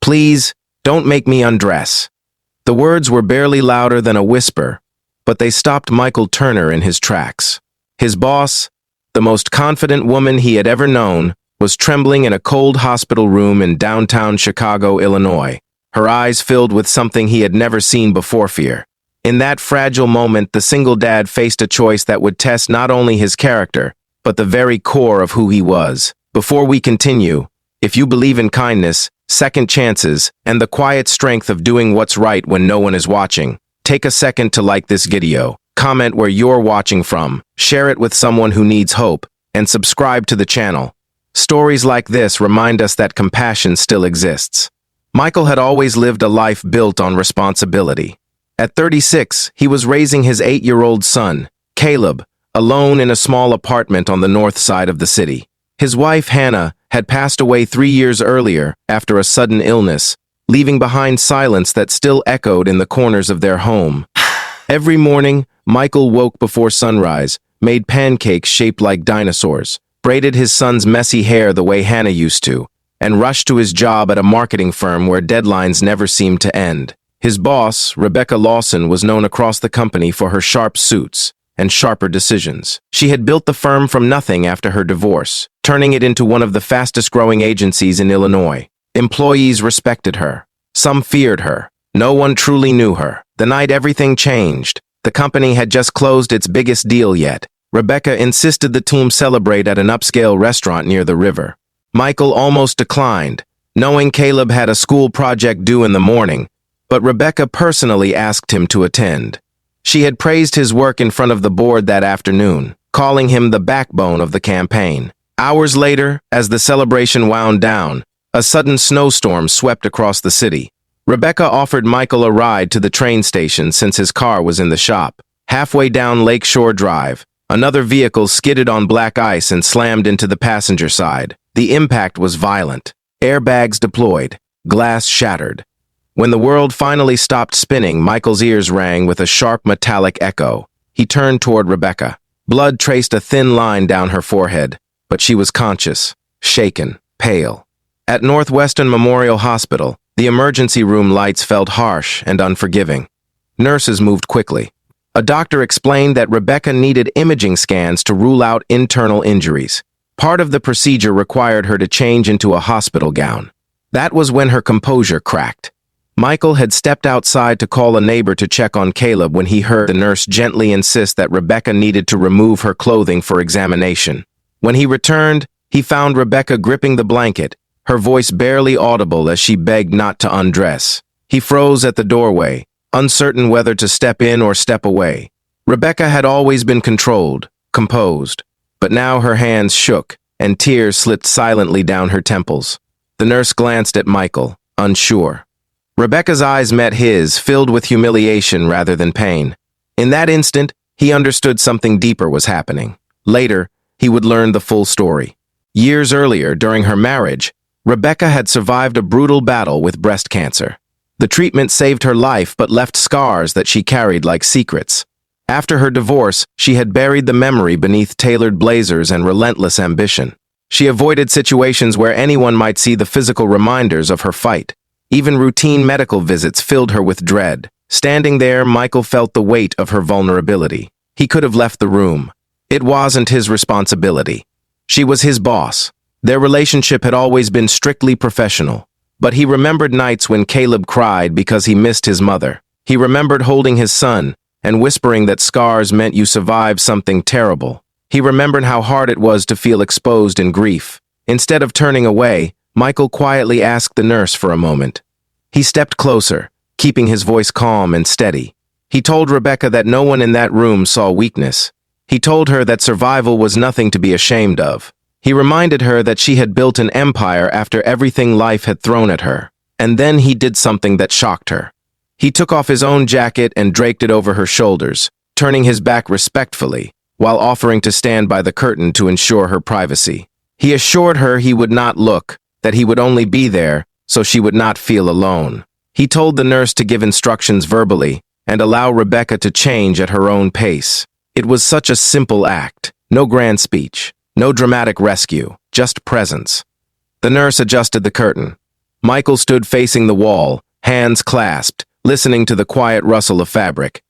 Please, don't make me undress." The words were barely louder than a whisper, but they stopped Michael Turner in his tracks. His boss, the most confident woman he had ever known, was trembling in a cold hospital room in downtown Chicago, Illinois, her eyes filled with something he had never seen before: fear. In that fragile moment, the single dad faced a choice that would test not only his character, but the very core of who he was. Before we continue, if you believe in kindness, second chances, and the quiet strength of doing what's right when no one is watching, take a second to like this video, comment where you're watching from, share it with someone who needs hope, and subscribe to the channel. Stories like this remind us that compassion still exists. Michael had always lived a life built on responsibility. At 36, he was raising his 8-year-old son, Caleb, alone in a small apartment on the north side of the city. His wife, Hannah, had passed away 3 years earlier after a sudden illness, leaving behind silence that still echoed in the corners of their home. Every morning, Michael woke before sunrise, made pancakes shaped like dinosaurs, braided his son's messy hair the way Hannah used to, and rushed to his job at a marketing firm where deadlines never seemed to end. His boss, Rebecca Lawson, was known across the company for her sharp suits and sharper decisions. She had built the firm from nothing after her divorce, turning it into one of the fastest-growing agencies in Illinois. Employees respected her. Some feared her. No one truly knew her. The night everything changed, the company had just closed its biggest deal yet. Rebecca insisted the team celebrate at an upscale restaurant near the river. Michael almost declined, knowing Caleb had a school project due in the morning, but Rebecca personally asked him to attend. She had praised his work in front of the board that afternoon, calling him the backbone of the campaign. Hours later, as the celebration wound down, a sudden snowstorm swept across the city. Rebecca offered Michael a ride to the train station since his car was in the shop. Halfway down Lakeshore Drive, another vehicle skidded on black ice and slammed into the passenger side. The impact was violent. Airbags deployed. Glass shattered. When the world finally stopped spinning, Michael's ears rang with a sharp metallic echo. He turned toward Rebecca. Blood traced a thin line down her forehead, but she was conscious, shaken, pale. At Northwestern Memorial Hospital, the emergency room lights felt harsh and unforgiving. Nurses moved quickly. A doctor explained that Rebecca needed imaging scans to rule out internal injuries. Part of the procedure required her to change into a hospital gown. That was when her composure cracked. Michael had stepped outside to call a neighbor to check on Caleb when he heard the nurse gently insist that Rebecca needed to remove her clothing for examination. When he returned, he found Rebecca gripping the blanket, her voice barely audible as she begged not to undress. He froze at the doorway, uncertain whether to step in or step away. Rebecca had always been controlled, composed, but now her hands shook and tears slipped silently down her temples. The nurse glanced at Michael, unsure. Rebecca's eyes met his, filled with humiliation rather than pain. In that instant, he understood something deeper was happening. Later, he would learn the full story. Years earlier, during her marriage, Rebecca had survived a brutal battle with breast cancer. The treatment saved her life but left scars that she carried like secrets. After her divorce, she had buried the memory beneath tailored blazers and relentless ambition. She avoided situations where anyone might see the physical reminders of her fight. Even routine medical visits filled her with dread. Standing there, Michael felt the weight of her vulnerability. He could have left the room. It wasn't his responsibility. She was his boss. Their relationship had always been strictly professional. But he remembered nights when Caleb cried because he missed his mother. He remembered holding his son and whispering that scars meant you survived something terrible. He remembered how hard it was to feel exposed in grief. Instead of turning away, Michael quietly asked the nurse for a moment. He stepped closer, keeping his voice calm and steady. He told Rebecca that no one in that room saw weakness. He told her that survival was nothing to be ashamed of. He reminded her that she had built an empire after everything life had thrown at her. And then he did something that shocked her. He took off his own jacket and draped it over her shoulders, turning his back respectfully, while offering to stand by the curtain to ensure her privacy. He assured her he would not look, that he would only be there, so she would not feel alone. He told the nurse to give instructions verbally and allow Rebecca to change at her own pace. It was such a simple act. No grand speech, no dramatic rescue, just presence. The nurse adjusted the curtain. Michael stood facing the wall, hands clasped, listening to the quiet rustle of fabric.